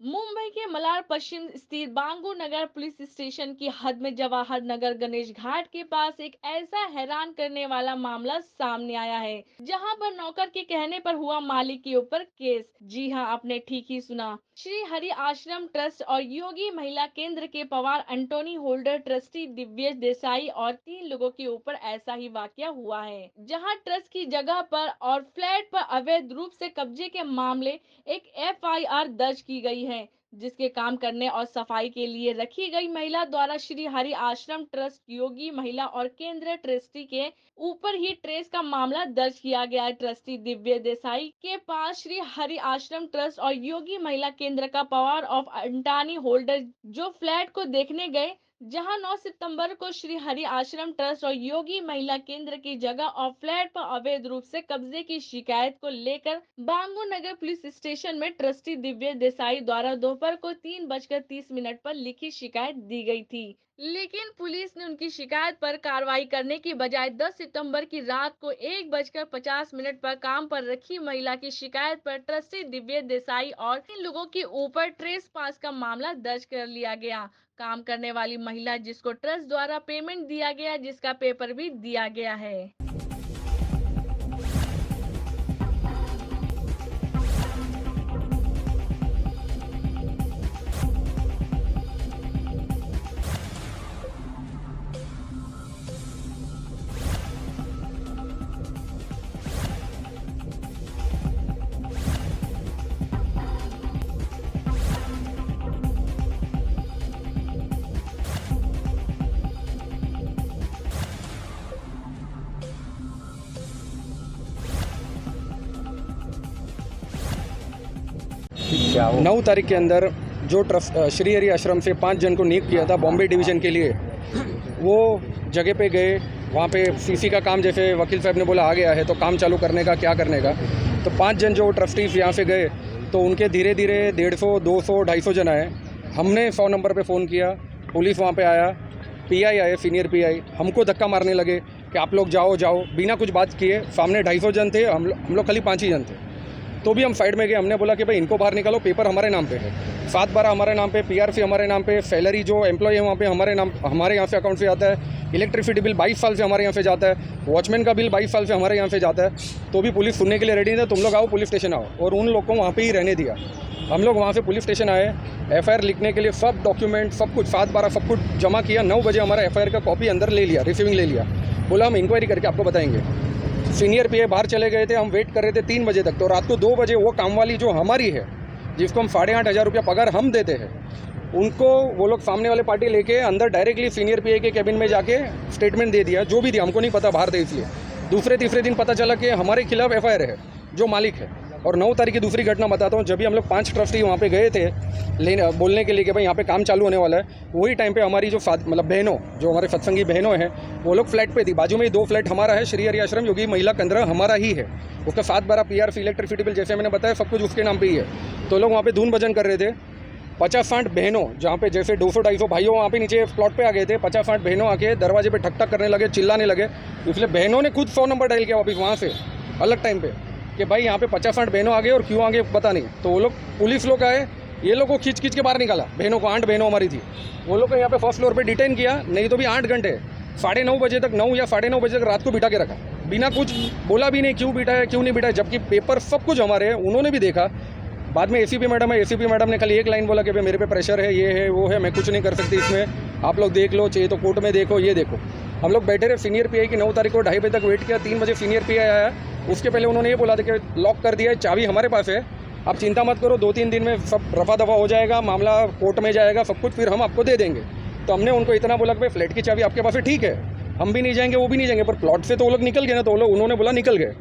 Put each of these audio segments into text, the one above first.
मुंबई के मलाड पश्चिम स्थित बांगू नगर police station की हद में जवाहर नगर गणेश घाट के पास एक ऐसा हैरान करने वाला मामला सामने आया है जहां पर नौकर के कहने पर हुआ मालिक के ऊपर केस। जी हां, आपने ठीक ही सुना। श्री हरि आश्रम ट्रस्ट और योगी महिला केंद्र के पवार एंटोनी होल्डर ट्रस्टी दिव्य देसाई और 3 लोगों के ऊपर ऐसा ही वाकया हुआ है, जहां ट्रस्ट की जगह पर और फ्लैट पर अवैध रूप से कब्जे के मामले एक एफआईआर दर्ज की गई है, जिसके काम करने और सफाई के लिए रखी गई महिला द्वारा श्री हरि आश्रम ट्रस्ट योगी महिला और केंद्र ट्रस्टी के ऊपर ही ट्रेस का मामला दर्ज किया गया है। ट्रस्टी दिव्य देसाई के पास श्री हरि आश्रम ट्रस्ट और योगी महिला केंद्र का पावर ऑफ अंटानी होल्डर जो फ्लैट को देखने गए, जहां 9 सितंबर को श्री हरि आश्रम ट्रस्ट और योगी महिला केंद्र की जगह और फ्लैट पर अवैध रूप से कब्जे की शिकायत को लेकर बांगू नगर पुलिस स्टेशन में ट्रस्टी दिव्य देसाई द्वारा दोपहर को 3:30 पर लिखित शिकायत दी गई थी, लेकिन पुलिस ने उनकी शिकायत पर कार्रवाई करने की बजाय 10 सितंबर की रात को 1:50 पर काम पर रखी महिला की शिकायत पर ट्रस्टी दिव्य देसाई और 3 लोगों के ऊपर ट्रेस पास का मामला दर्ज कर लिया गया। काम करने वाली महिला जिसको ट्रस्ट द्वारा पेमेंट दिया गया, जिसका पेपर भी दिया गया है। क्या हो? 9 तारीख के अंदर जो ट्रस्ट श्री हरि आश्रम से 5 जन को नियुक्त किया था बॉम्बे डिवीज़न के लिए, वो जगह पे गए। वहाँ पे सीसी का काम, जैसे वकील साहब ने बोला आ गया है तो काम चालू करने का क्या करने का, तो 5 जन जो ट्रस्टीज यहाँ से गए तो उनके धीरे धीरे 150, 200, 250 जन आए। हमने 100 नंबर पे फ़ोन किया, पुलिस वहाँ पे आया, पीआई आए, सीनियर पीआई हमको धक्का मारने लगे कि आप लोग जाओ जाओ, बिना कुछ बात किए। सामने 250 जन थे, हम लोग खाली 5 ही जन थे, तो भी हम साइड में गए। हमने बोला कि भाई इनको बाहर निकालो, पेपर हमारे नाम पे है, 7/12 हमारे नाम पे, पीआरसी हमारे नाम पे, सैलरी जो एम्प्लॉय है वहाँ पे हमारे नाम, हमारे यहाँ से अकाउंट से आता है, इलेक्ट्रिसिटी बिल 22 साल से हमारे यहाँ से जाता है, वॉचमैन का बिल 22 साल से हमारे यहाँ से जाता है। तो भी पुलिस सुनने के लिए रेडी नहीं था, तुम लोग आओ पुलिस स्टेशन आओ, और उन लोग को वहाँ पर ही रहने दिया। हम लोग वहाँ से पुलिस स्टेशन आए, एफआईआर लिखने के लिए सब डॉक्यूमेंट सब कुछ 7/12 सब कुछ जमा किया। 9 बजे हमारा एफआईआर का कॉपी अंदर ले लिया, रिसीविंग ले लिया, बोला हम इंक्वायरी करके आपको बताएंगे। सीनियर पीए बाहर चले गए थे, हम वेट कर रहे थे 3 बजे तक। तो रात को 2 बजे वो काम वाली जो हमारी है, जिसको हम 8,500 रुपया पगार हम देते हैं, उनको वो लोग सामने वाले पार्टी लेके अंदर डायरेक्टली सीनियर पीए के कैबिन में जाके स्टेटमेंट दे दिया। जो भी दिया हमको नहीं पता, बाहर थे इसलिए। दूसरे तीसरे दिन पता चला कि हमारे खिलाफ एफआईआर है जो मालिक है। और 9 तारीख की दूसरी घटना बताता हूँ, जब भी हम लोग 5 ट्रस्टी वहाँ पे गए थे बोलने के लिए कि भाई यहाँ पे काम चालू होने वाला है, वही टाइम पे हमारी जो मतलब बहनों, जो हमारे सत्संगी बहनों हैं, वो लोग फ्लैट पे थी। बाजू में ही 2 फ्लैट हमारा है, श्री हरि आश्रम योगी महिला केंद्र हमारा ही है, उसका 7/12 पीआरसी इलेक्ट्रिसिटी बिल जैसे मैंने बताया सब कुछ उसके नाम पर ही है। तो लोग वहाँ पर धून भजन कर रहे थे। 50-60 बहनों, जहाँ पे जैसे 200-250 भाइयों वहाँ पे नीचे प्लॉट पे आ गए थे, 50-60 बहनों आके दरवाजे पे ठक ठक करने लगे, चिल्लाने लगे। इसलिए बहनों ने खुद 100 नंबर डायल किया वापस वहाँ से अलग टाइम पे कि भाई यहाँ पे 50-60 बहनों आ गए और क्यों आ गए पता नहीं। तो वो लोग पुलिस लोग आए, ये लोग को खींच के बाहर निकाला। बहनों को 8 बहनों हमारी थी, वो लोग को यहाँ पे फर्स्ट फ्लोर पे डिटेन किया। नहीं तो भी 8 घंटे 9:30 बजे तक, 9 या 9:30 बजे तक रात को बिठा के रखा, बिना कुछ बोला भी नहीं क्यों बिठाया क्यों नहीं बिठाया, जबकि पेपर सब कुछ हमारे हैं। उन्होंने भी देखा। बाद में एसीपी मैडम है, एसीपी मैडम ने खाली एक लाइन बोला कि भाई मेरे पे प्रेशर है, ये है वो है, मैं कुछ नहीं कर सकती इसमें, आप लोग देख लो, चाहिए तो कोर्ट में देखो, ये देखो। हम लोग बैठे रहे। सीनियर पीआई की 9 तारीख को 2:30 बजे तक वेट किया। 3 बजे सीनियर पीआई आया। उसके पहले उन्होंने ये बोला था कि लॉक कर दिया है, चाबी हमारे पास है, आप चिंता मत करो, 2-3 दिन में सब रफा दफा हो जाएगा, मामला कोर्ट में जाएगा, सब कुछ फिर हम आपको दे देंगे। तो हमने उनको इतना बोला कि भाई फ्लैट की चाबी आपके पास है, ठीक है, हम भी नहीं जाएंगे वो भी नहीं जाएंगे, पर प्लॉट से तो वो लोग निकल गए ना, तो उन्होंने बोला निकल गए।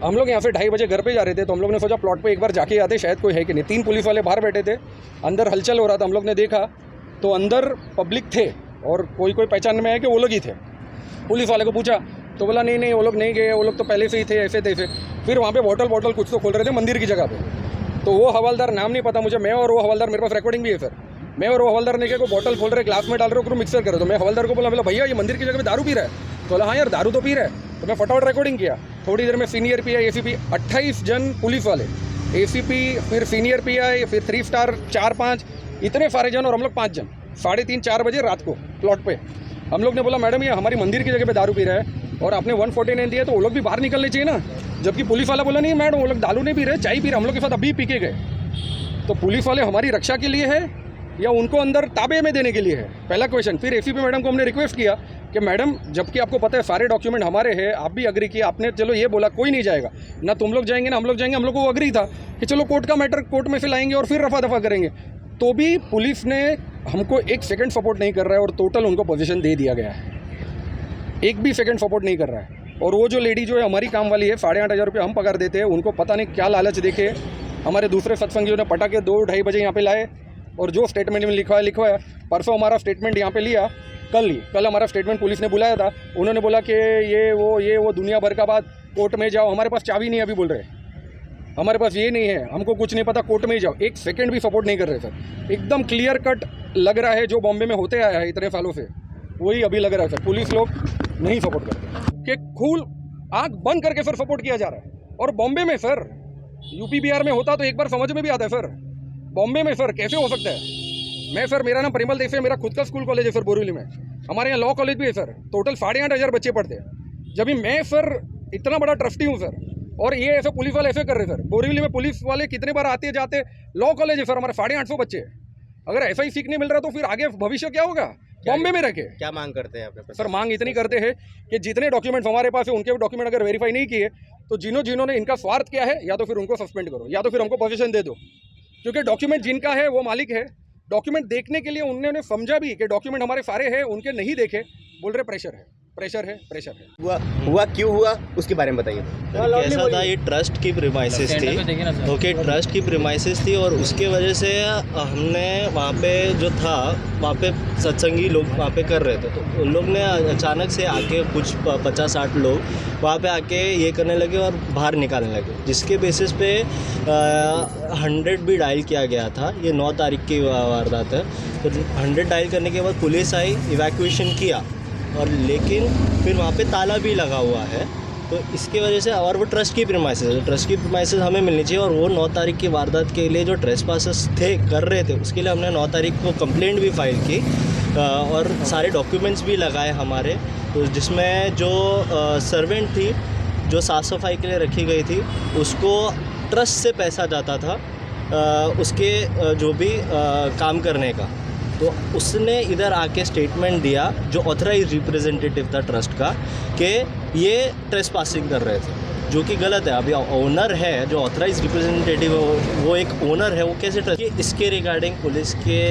हम लोग यहाँ से 2:30 बजे घर पे जा रहे थे, तो हम लोग ने सोचा प्लॉट पे एक बार जाके आते, शायद कोई है कि नहीं। 3 पुलिस वाले बाहर बैठे थे, अंदर हलचल हो रहा था। हम लोग ने देखा तो अंदर पब्लिक थे और कोई पहचान में है कि वो लोग ही थे। पुलिस वाले को पूछा तो बोला नहीं वो लोग नहीं गए, वो लोग तो पहले से ही थे, ऐसे तैसे। फिर वहाँ पे बॉटल कुछ तो खोल रहे थे मंदिर की जगह पे। तो वो हवलदार, नाम नहीं पता मुझे, मैं और वो हवलदार, मेरे पास रिकॉर्डिंग भी है सर, मैं और वो हवलदार ने क्या को बॉटल खोल रहे, ग्लास में डाल रहे हो, मिक्सर करो। तो मैं हवलदार को बोला भैया ये मंदिर की जगह पे दारू पी रहा है। तो बोला हाँ यार दारू तो पी रहा है। तो मैं फटाफट रिकॉर्डिंग किया। थोड़ी देर में सीनियर पीआई, एसीपी, 28 जन पुलिस वाले एसीपी, फिर सीनियर पीआई, फिर 3 स्टार 4-5, इतने सारे जन और हम लोग 5 जन 3:30-4 बजे रात को प्लॉट पे। हम लोग ने बोला मैडम ये हमारी मंदिर की जगह पे दारू पी रहा है और आपने 149 दिया तो वो लोग भी बाहर निकलने चाहिए ना। जबकि पुलिस वाला बोला नहीं मैडम वो लोग दारू नहीं पी रहे, चाय पी रहे, हम लोग के साथ अभी पी के गए। तो पुलिस वाले हमारी रक्षा के लिए है या उनको अंदर ताबे में देने के लिए है, पहला क्वेश्चन। फिर एसीपी मैडम को हमने रिक्वेस्ट किया कि मैडम जबकि आपको पता है सारे डॉक्यूमेंट हमारे हैं, आप भी अग्री किया, आपने चलो ये बोला कोई नहीं जाएगा ना, तुम लोग जाएंगे ना हम लोग जाएंगे, हम लोग को अग्री था कि चलो कोर्ट का मैटर कोर्ट में से लाएंगे और फिर रफा दफा करेंगे। तो भी पुलिस ने हमको 1 सेकंड सपोर्ट नहीं कर रहा है और टोटल उनको पोजीशन दे दिया गया है, 1 भी सेकंड सपोर्ट नहीं कर रहा है। और वो जो लेडी जो है हमारी काम वाली है, 8,500 रुपये हम पगार देते हैं, उनको पता नहीं क्या लालच देखे हमारे दूसरे सत्संगियों ने पटाके 2-2:30 बजे यहाँ पे लाए और जो स्टेटमेंट में लिखवाया। परसों हमारा स्टेटमेंट यहाँ पे लिया, कल हमारा स्टेटमेंट पुलिस ने बुलाया था, उन्होंने बोला कि ये वो दुनिया भर का बात, कोर्ट में जाओ। हमारे पास चाबी नहीं है, अभी बोल रहे हमारे पास ये नहीं है, हमको कुछ नहीं पता, कोर्ट में ही जाओ। 1 सेकंड भी सपोर्ट नहीं कर रहे सर, एकदम क्लियर कट लग रहा है जो बॉम्बे में होते आया है इतने सालों से, वही अभी लग रहा है सर। पुलिस लोग नहीं सपोर्ट करते कि खूल आँख बंद करके सर सपोर्ट किया जा रहा है। और बॉम्बे में सर, यूपी बिहार में होता तो एक बार समझ में भी आता है सर, बॉम्बे में सर कैसे हो सकता है। मैं सर, मेरा नाम परिमल देसाई, मेरा खुद का स्कूल कॉलेज है सर बोरीवली में, हमारे यहाँ लॉ कॉलेज भी है सर, टोटल 8,500 बच्चे पढ़ते हैं। जब भी मैं सर इतना बड़ा ट्रस्टी हूँ सर, और ये ऐसे पुलिस वाले ऐसे कर रहे सर। बोरीवली में पुलिस वाले कितने बार आते जाते, लॉ कॉलेज है सर, हमारे 850 बच्चे हैं। अगर ऐसा ही सीखने मिल रहा तो फिर आगे भविष्य क्या होगा बॉम्बे में रखे। क्या मांग करते हैं आपने? सर मांग इतनी करते हैं कि जितने डॉक्यूमेंट हमारे पास है उनके डॉक्यूमेंट अगर वेरीफाई नहीं किए तो जिन्होंने इनका स्वार्थ क्या है, या तो फिर उनको सस्पेंड करो या तो फिर हमको पोजीशन दे दो, क्योंकि डॉक्यूमेंट जिनका है वो मालिक है। डॉक्यूमेंट देखने के लिए उन्होंने समझा भी कि डॉक्यूमेंट हमारे सारे हैं, उनके नहीं देखे, बोल रहे प्रेशर है। हुआ क्यों हुआ उसके बारे में बताइए। कैसा था, ये ट्रस्ट की प्रीमाइसेस थी, ओके, ट्रस्ट की प्रीमाइसेस थी और उसके वजह से हमने वहाँ पे जो था, वहाँ पे सत्संगी लोग वहाँ पे कर रहे थे, तो उन लोग ने अचानक से आके कुछ 50-60 लोग वहाँ पे आके ये करने लगे और बाहर निकालने लगे, जिसके बेसिस पे 100 भी डायल किया गया था। ये 9 तारीख की वारदात है। तो 100 डायल करने के बाद पुलिस आई, इवैक्यूएशन किया, और लेकिन फिर वहाँ पे ताला भी लगा हुआ है। तो इसकी वजह से, और वो ट्रस्ट की प्रीमाइसेस है, ट्रस्ट की प्रीमाइसेस हमें मिलनी चाहिए। और वो 9 तारीख की वारदात के लिए जो ट्रेसपासर्स थे कर रहे थे, उसके लिए हमने 9 तारीख को कंप्लेंट भी फाइल की और सारे डॉक्यूमेंट्स भी लगाए हमारे। तो जिसमें जो सर्वेंट थी जो साफ़ सफाई के लिए रखी गई थी, उसको ट्रस्ट से पैसा जाता था उसके जो भी काम करने का। तो उसने इधर आके स्टेटमेंट दिया, जो ऑथराइज रिप्रेजेंटेटिव था ट्रस्ट का, कि ये ट्रेसपासिंग कर रहे थे, जो कि गलत है। अभी ओनर है, जो ऑथराइज रिप्रेजेंटेटिव है वो एक ओनर है, वो कैसे ट्रस्ट। इसके रिगार्डिंग पुलिस के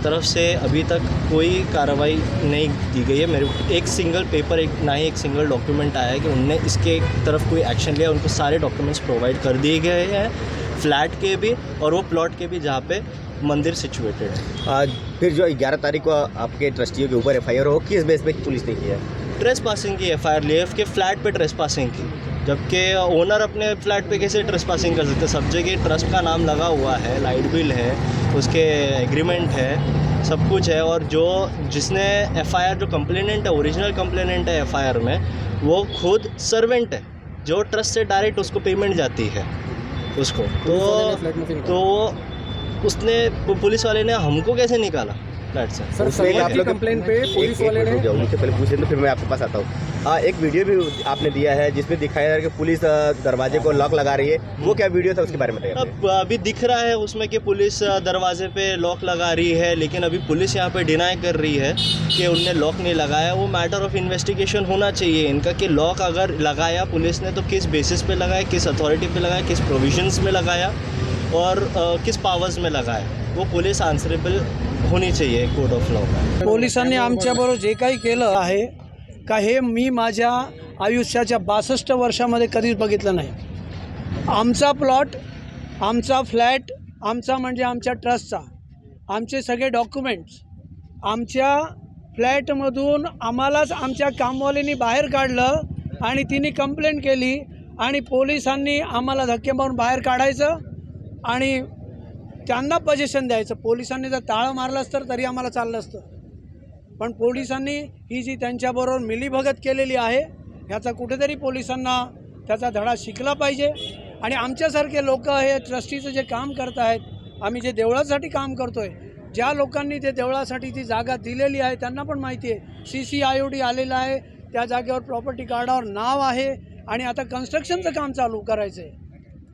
तरफ से अभी तक कोई कार्रवाई नहीं की गई है। मेरे एक सिंगल पेपर, ना ही एक सिंगल डॉक्यूमेंट आया है कि उनने इसके तरफ कोई एक्शन लिया। उनको सारे डॉक्यूमेंट्स प्रोवाइड कर दिए गए हैं, फ्लैट के भी और वो प्लॉट के भी जहाँ पे मंदिर सिचुएटेड है। फिर जो 11 तारीख को आपके ट्रस्टियों के ऊपर FIR हो, किस बेस पे पुलिस ने किया? ट्रेस पासिंग की FIR लिए, उसके फ्लैट पे ट्रेस पासिंग की, जबकि ओनर अपने फ्लैट पे कैसे ट्रेस पासिंग कर सकते? सब जगह ट्रस्ट का नाम लगा हुआ है, लाइट बिल है, उसके एग्रीमेंट है, सब कुछ है। और जिसने FIR, जो कंप्लेनेंट है, ओरिजिनल कंप्लेनेंट है FIR में, वो खुद सर्वेंट है, जो ट्रस्ट से डायरेक्ट उसको पेमेंट जाती है उसको। तो उसने, पुलिस वाले ने हमको कैसे निकाला फ्लैट से? सर आप लोग कंप्लेंट पे पुलिस वाले ने, मुझे पहले पूछ लें तो फिर मैं आपके पास आता हूँ। एक वीडियो भी आपने दिया है जिसमें दिखाया जा रहा है कि पुलिस दरवाजे को लॉक लगा रही है, वो क्या वीडियो था, उसके बारे में बताइए। अब अभी दिख रहा है उसमें कि पुलिस दरवाजे पे लॉक लगा रही है, लेकिन अभी पुलिस यहाँ पे डिनाई कर रही है कि उनने लॉक नहीं लगाया। वो मैटर ऑफ इन्वेस्टिगेशन होना चाहिए इनका, कि लॉक अगर लगाया पुलिस ने तो किस बेसिस पे लगाया, किस अथॉरिटी पे लगाया, किस प्रोविजंस में लगाया और किस पावर्स में लगाया। वो पुलिस आन्सरेबल होनी चाहिए कोर्ट ऑफ लॉ। पोलिसांनी आमच्याबरोबर जे काही केलं आहे का, हे मी माझ्या आयुष्याच्या 62 वर्षामध्ये कधीच बघितलं नाही। आमचा प्लॉट, आमचा फ्लॅट, आमचा म्हणजे आमच्या ट्रस्टचा, आमचे सगळे डॉक्युमेंट्स, आमच्या फ्लॅटमधून आम्हालाच आमच्या कामवाल्यांनी बाहेर काढलं आणि तिने कंप्लेंट केली आणि पोलिसांनी आम्हाला धक्के मारून बाहेर काढायचं आणि त्यांना पोझिशन द्यायचं। पोलिसांनी जर टाळं मारलं असतं तरी आम्हाला चाललं असतं, पण पोलिसांनी ही जी त्यांच्याबरोबर मिलीभगत केलेली आहे, ह्याचा कुठेतरी पोलिसांना त्याचा धडा शिकला पाहिजे आणि आमच्यासारखे लोक हे ट्रस्टीचं जे काम करत आहेत, आम्ही जे देवळासाठी काम करतोय, ज्या लोकांनी ते देवळासाठी ती जागा दिलेली आहे त्यांना पण माहिती आहे CCIOD आलेला आहे, त्या जागेवर प्रॉपर्टी कार्डावर नाव आहे आणि आता कन्स्ट्रक्शनचं काम चालू करायचं आहे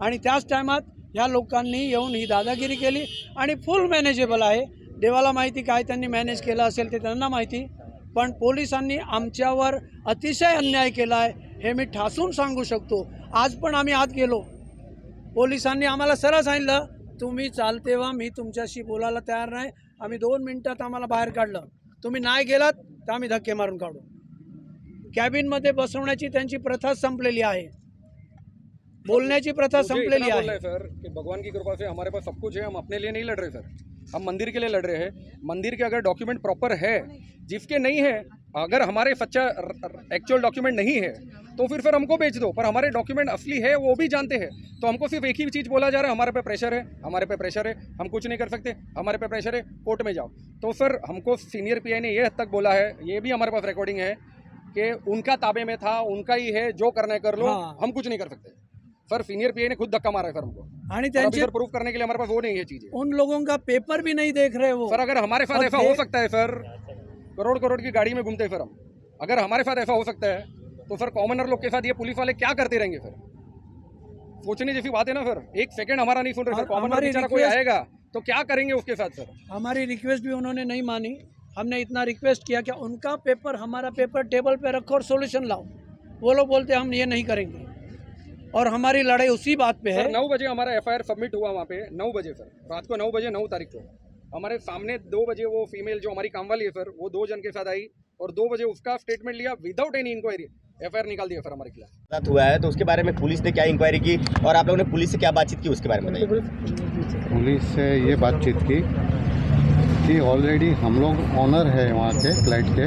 आणि त्याच टायमात ह्या लोकांनी येऊन ही दादागिरी केली आणि फुल मॅनेजेबल आहे. देवाला माहिती काय त्यांनी मॅनेज केलं असेल ते त्यांना माहिती, पण पोलिसांनी आमच्यावर अतिशय अन्याय केला आहे हे मी ठासून सांगू शकतो. आज पण आम्ही आत गेलो, पोलिसांनी आम्हाला सरळ सांगितलं तुम्ही चालते व्हा, मी तुमच्याशी बोलायला तयार नाही. आम्ही 2 मिनटात आम्हाला बाहेर काढलं. तुम्ही नाही गेलात तर आम्ही धक्के मारून काढू. कॅबिनमध्ये बसवण्याची त्यांची प्रथा संपलेली आहे, बोलण्याची प्रथा संपलेली आहे. सर कि भगवान की कृपा से हमारे पास सब कुछ है, हम अपने लिए नहीं लड़ रहे सर, हम मंदिर के लिए लड़ रहे हैं. मंदिर के अगर डॉक्यूमेंट प्रॉपर है, जिसके नहीं है, अगर हमारे सच्चा एक्चुअल डॉक्यूमेंट नहीं है तो फिर हमको बेच दो, पर हमारे डॉक्यूमेंट असली है वो भी जानते हैं. तो हमको सिर्फ एक ही चीज़ बोला जा रहा है, हमारे पे प्रेशर है, हमारे पे प्रेशर है, हम कुछ नहीं कर सकते, हमारे पे प्रेशर है, कोर्ट में जाओ. तो सर हमको सीनियर PI ने ये हद तक बोला है, ये भी हमारे पास रिकॉर्डिंग है कि उनका ताबे में था, उनका ही है, जो करना है कर लो. हाँ. हम कुछ नहीं कर सकते. सर सीनियर PI ने खुद धक्का मारा है सर हमको, आणि और अभी त्यांचे सर प्रूफ करने के लिए हमारे पास वो नहीं है चीज़ें. उन लोगों का पेपर भी नहीं देख रहे वो. सर अगर हमारे साथ और ऐसा हो सकता है सर, करोड़ करोड़ की गाड़ी में घूमते हैं सर हम, अगर हमारे साथ ऐसा हो सकता है तो सर कॉमनर लोग के साथ ये पुलिस वाले क्या करते रहेंगे सर? सोचने जैसी बात है ना सर. एक सेकंड हमारा नहीं सुन रहे सर, कॉमनर हमारी बेचारा कोई request- आएगा तो क्या करेंगे उसके साथ सर? हमारी रिक्वेस्ट भी उन्होंने नहीं मानी. हमने इतना रिक्वेस्ट किया कि उनका पेपर हमारा पेपर टेबल पे रखो और सॉल्यूशन लाओ. वो लोग बोलते हम ये नहीं करेंगे और हमारी लड़ाई उसी बात पे है. सर 9 बजे हमारा FIR सबमिट हुआ वहाँ पे, 9 बजे सर, रात को 9 बजे 9 तारीख को हमारे सामने 2 बजे वो फीमेल जो हमारी काम वाली है सर, वो 2 जन के साथ आई और 2 बजे उसका स्टेटमेंट लिया विदाउट एनी इंक्वायरी, FIR निकाल दिया सर हमारे खिलाफ. साथ हुआ है तो उसके बारे में पुलिस ने क्या इंक्वायरी की और आप लोगों ने पुलिस से क्या बातचीत की उसके बारे में बताइए. पुलिस से ये बातचीत की कि ऑलरेडी हम लोग ऑनर है वहाँ के फ्लैट के,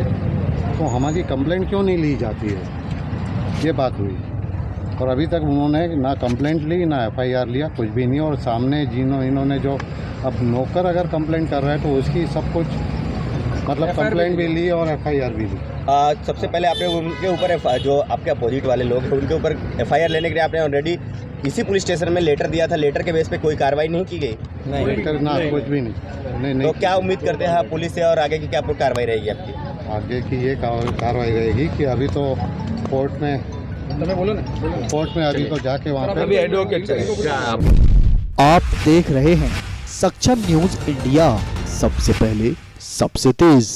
तो हमारी कंप्लेंट क्यों नहीं ली जाती है, ये बात हुई. और अभी तक उन्होंने ना कंप्लेंट ली ना FIR लिया, कुछ भी नहीं. और सामने इन्होंने जो अब नौकर अगर कंप्लेंट कर रहा है तो उसकी सब कुछ मतलब कंप्लेंट भी ली और FIR भी ली. सबसे पहले आपने उनके ऊपर जो आपके अपोजिट वाले लोग हैं उनके ऊपर FIR लेने के लिए आपने ऑलरेडी इसी पुलिस स्टेशन में लेटर दिया था, लेटर के बेस पे कोई कार्रवाई नहीं की गई? लेटर ना कुछ भी नहीं. तो क्या उम्मीद करते हैं आप पुलिस से और आगे की क्या कार्रवाई रहेगी आपकी? आगे की ये कार्रवाई रहेगी कि अभी तो कोर्ट में अभी तो जाके वहाँ पे अभी एडवोकेट आप देख रहे हैं सक्षम न्यूज इंडिया, सबसे पहले सबसे तेज.